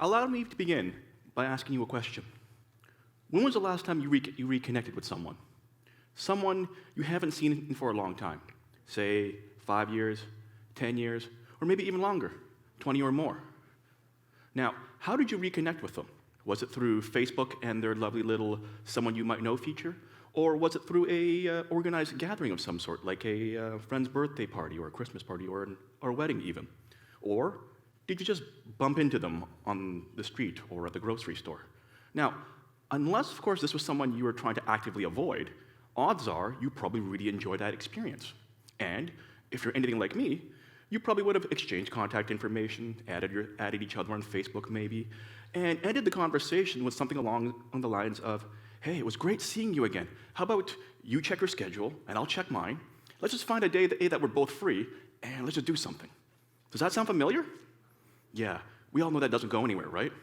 Allow me to begin by asking you a question. When was the last time you reconnected with someone? Someone you haven't seen for a long time, say 5 years, 10 years, or maybe even longer, 20 or more. Now, how did you reconnect with them? Was it through Facebook and their lovely little someone you might know feature? Or was it through a organized gathering of some sort, like a friend's birthday party or a Christmas party or a wedding even? Or did you just bump into them on the street or at the grocery store? Now, unless, of course, this was someone you were trying to actively avoid, odds are you probably really enjoyed that experience. And if you're anything like me, you probably would have exchanged contact information, added each other on Facebook maybe, and ended the conversation with something along the lines of, hey, it was great seeing you again. How about you check your schedule and I'll check mine? Let's just find a day that we're both free and let's just do something. Does that sound familiar? Yeah, we all know that doesn't go anywhere, right?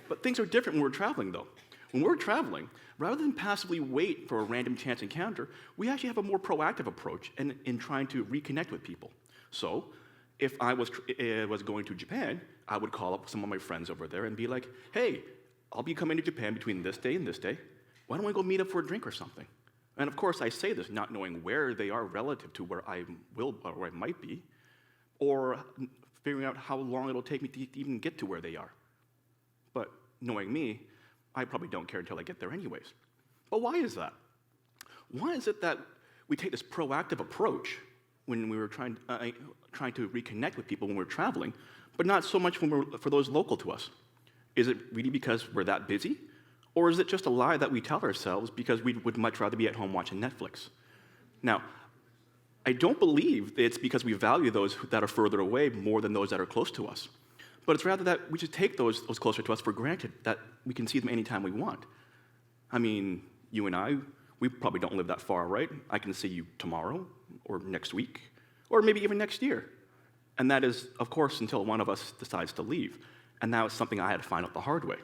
But things are different when we're traveling, though. When we're traveling, rather than passively wait for a random chance encounter, we actually have a more proactive approach in trying to reconnect with people. So, if I was going to Japan, I would call up some of my friends over there and be like, hey, I'll be coming to Japan between this day and this day. Why don't we go meet up for a drink or something? And of course, I say this not knowing where they are relative to where I will or where I might be, or figuring out how long it'll take me to even get to where they are. But knowing me, I probably don't care until I get there anyways. But why is that? Why is it that we take this proactive approach when we were trying to reconnect with people when we're traveling, but not so much for those local to us? Is it really because we're that busy? Or is it just a lie that we tell ourselves because we would much rather be at home watching Netflix? Now, I don't believe it's because we value those that are further away more than those that are close to us. But it's rather that we just take those closer to us for granted, that we can see them anytime we want. I mean, you and I, we probably don't live that far, right? I can see you tomorrow, or next week, or maybe even next year. And that is, of course, until one of us decides to leave. And now it's something I had to find out the hard way.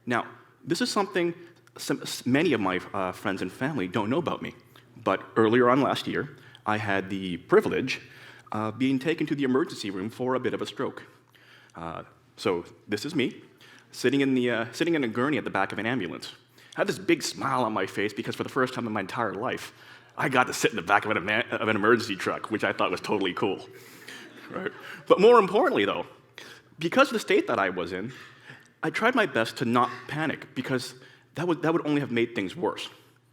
Now, this is something many of my friends and family don't know about me. But earlier on last year, I had the privilege of being taken to the emergency room for a bit of a stroke. So this is me, sitting in a gurney at the back of an ambulance. I had this big smile on my face because for the first time in my entire life, I got to sit in the back of an emergency truck, which I thought was totally cool. Right? But more importantly, though, because of the state that I was in, I tried my best to not panic because that would only have made things worse.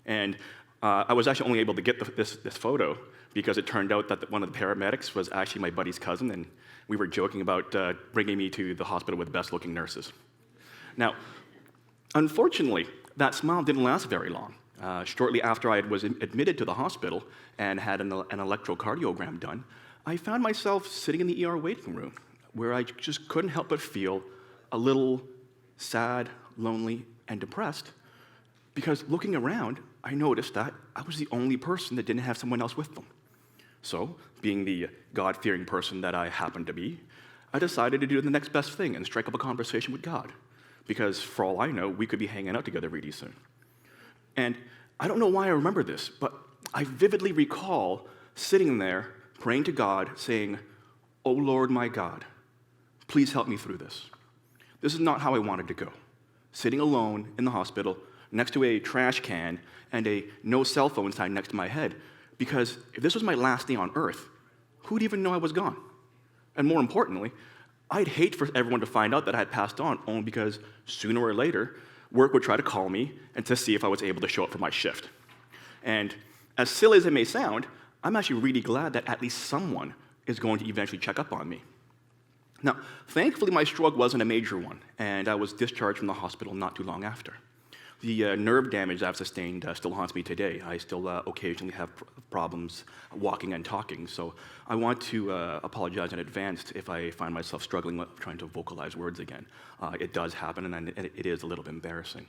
And I was actually only able to get this photo because it turned out that one of the paramedics was actually my buddy's cousin, and we were joking about bringing me to the hospital with the best-looking nurses. Now, unfortunately, that smile didn't last very long. Shortly after I was admitted to the hospital and had an electrocardiogram done, I found myself sitting in the ER waiting room where I just couldn't help but feel a little sad, lonely, and depressed because looking around, I noticed that I was the only person that didn't have someone else with them. So, being the God-fearing person that I happened to be, I decided to do the next best thing and strike up a conversation with God. Because for all I know, we could be hanging out together really soon. And I don't know why I remember this, but I vividly recall sitting there, praying to God, saying, "Oh Lord, my God, please help me through this. This is not how I wanted to go. Sitting alone in the hospital, next to a trash can, and a no cell phone sign next to my head, because if this was my last day on Earth, who'd even know I was gone? And more importantly, I'd hate for everyone to find out that I had passed on, only because sooner or later, work would try to call me and to see if I was able to show up for my shift. And as silly as it may sound, I'm actually really glad that at least someone is going to eventually check up on me. Now, thankfully, my stroke wasn't a major one, and I was discharged from the hospital not too long after. The nerve damage I've sustained still haunts me today. I still occasionally have problems walking and talking, so I want to apologize in advance if I find myself struggling with trying to vocalize words again. It does happen, and it is a little bit embarrassing.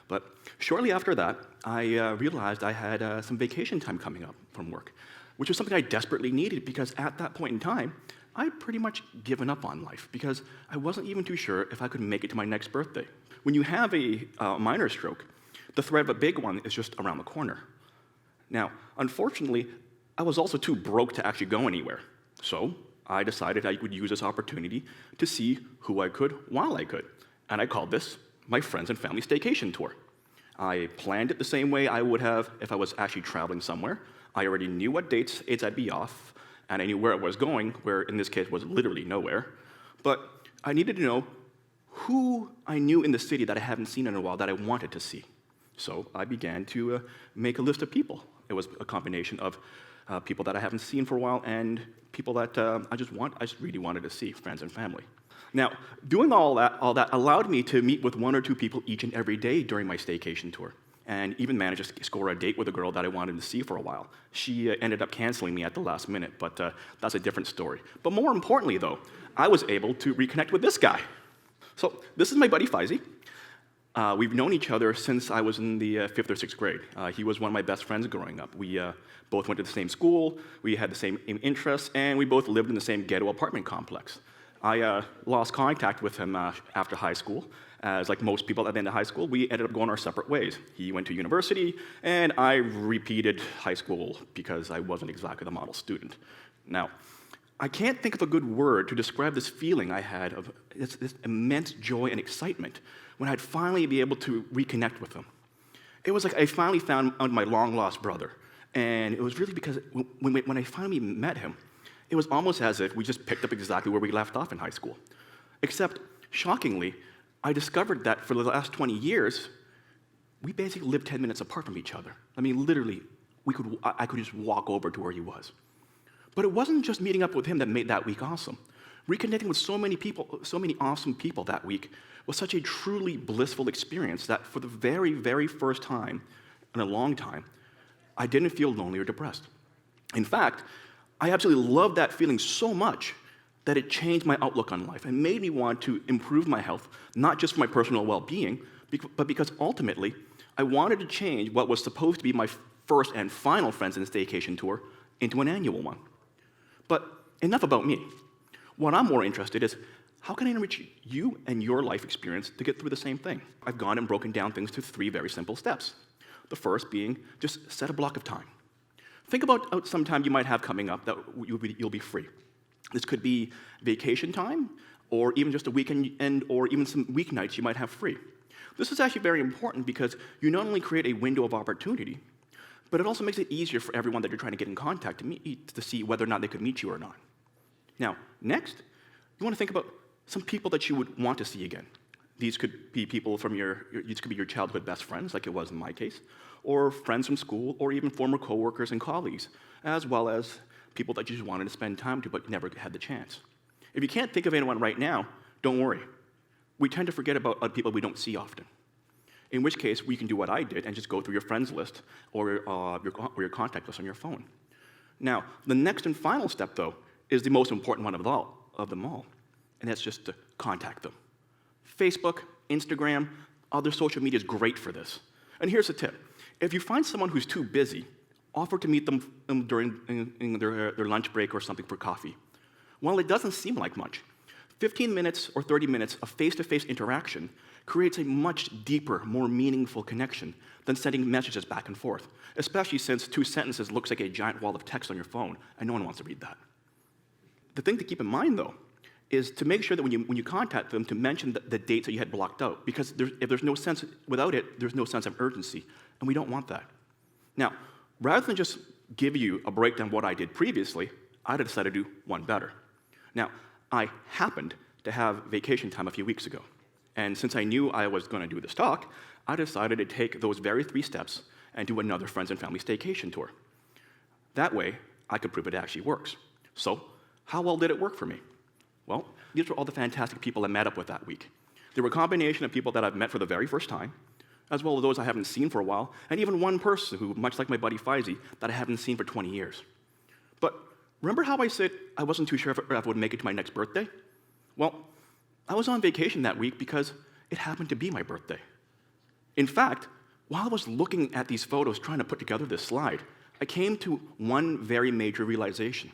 But shortly after that, I realized I had some vacation time coming up from work, which was something I desperately needed because at that point in time, I'd pretty much given up on life because I wasn't even too sure if I could make it to my next birthday. When you have a minor stroke, the threat of a big one is just around the corner. Now, unfortunately, I was also too broke to actually go anywhere. So I decided I would use this opportunity to see who I could while I could. And I called this my friends and family staycation tour. I planned it the same way I would have if I was actually traveling somewhere. I already knew what dates I'd be off, and I knew where I was going, where in this case was literally nowhere. But I needed to know who I knew in the city that I haven't seen in a while that I wanted to see. So I began to make a list of people. It was a combination of people that I haven't seen for a while and people that I just really wanted to see, friends and family. Now, doing all that allowed me to meet with 1 or 2 people each and every day during my staycation tour, and even managed to score a date with a girl that I wanted to see for a while. She ended up canceling me at the last minute, but that's a different story. But more importantly, though, I was able to reconnect with this guy. So this is my buddy Faizi. We've known each other since I was in the 5th or 6th grade. He was one of my best friends growing up. We both went to the same school, we had the same interests, and we both lived in the same ghetto apartment complex. I lost contact with him after high school. As like most people at the end of high school, we ended up going our separate ways. He went to university, and I repeated high school because I wasn't exactly the model student. Now, I can't think of a good word to describe this feeling I had of this immense joy and excitement when I'd finally be able to reconnect with him. It was like I finally found my long-lost brother, and it was really because when I finally met him, it was almost as if we just picked up exactly where we left off in high school. Except, shockingly, I discovered that for the last 20 years, we basically lived 10 minutes apart from each other. I mean, literally, I could just walk over to where he was. But it wasn't just meeting up with him that made that week awesome. Reconnecting with so many people, so many awesome people that week was such a truly blissful experience that for the very, very first time in a long time, I didn't feel lonely or depressed. In fact, I absolutely loved that feeling so much that it changed my outlook on life and made me want to improve my health, not just for my personal well-being, but because ultimately, I wanted to change what was supposed to be my first and final Friends and Staycation tour into an annual one. But enough about me. What I'm more interested in is, how can I enrich you and your life experience to get through the same thing? I've gone and broken down things to 3 very simple steps. The first being, just set a block of time. Think about some time you might have coming up that you'll be free. This could be vacation time, or even just a weekend, or even some weeknights you might have free. This is actually very important because you not only create a window of opportunity, but it also makes it easier for everyone that you're trying to get in contact to see whether or not they could meet you or not. Now, next, you want to think about some people that you would want to see again. These could be people from these could be your childhood best friends, like it was in my case, or friends from school, or even former coworkers and colleagues, as well as people that you just wanted to spend time to but never had the chance. If you can't think of anyone right now, don't worry. We tend to forget about people we don't see often. In which case, we can do what I did and just go through your friends list or your contact list on your phone. Now, the next and final step, though, is the most important one of them all, and that's just to contact them. Facebook, Instagram, other social media is great for this. And here's a tip. If you find someone who's too busy, offer to meet them during their lunch break or something for coffee. While it doesn't seem like much, 15 minutes or 30 minutes of face-to-face interaction creates a much deeper, more meaningful connection than sending messages back and forth, especially since 2 sentences looks like a giant wall of text on your phone, and no one wants to read that. The thing to keep in mind, though, is to make sure that when you contact them, to mention the dates that you had blocked out, because if there's no sense, without it, there's no sense of urgency, and we don't want that. Now, rather than just give you a breakdown of what I did previously, I decided to do one better. Now, I happened to have vacation time a few weeks ago, and since I knew I was going to do this talk, I decided to take those very 3 steps and do another Friends and Family Staycation tour. That way, I could prove it actually works. So, how well did it work for me? Well, these were all the fantastic people I met up with that week. They were a combination of people that I've met for the very first time, as well as those I haven't seen for a while, and even one person who, much like my buddy Faizi, that I haven't seen for 20 years. But remember how I said I wasn't too sure if I would make it to my next birthday? Well, I was on vacation that week because it happened to be my birthday. In fact, while I was looking at these photos trying to put together this slide, I came to one very major realization.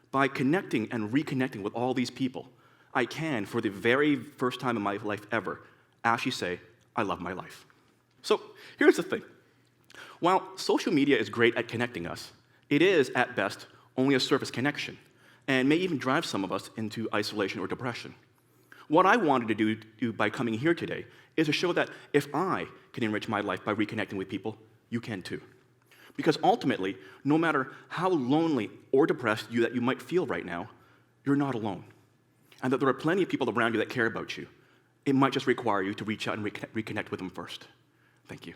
By connecting and reconnecting with all these people, I can, for the very first time in my life ever, actually say, I love my life. So here's the thing. While social media is great at connecting us, it is, at best, only a surface connection. and may even drive some of us into isolation or depression. What I wanted to do by coming here today is to show that if I can enrich my life by reconnecting with people, you can too. Because ultimately, no matter how lonely or depressed that you might feel right now, you're not alone. And that there are plenty of people around you that care about you. It might just require you to reach out and reconnect with them first. Thank you.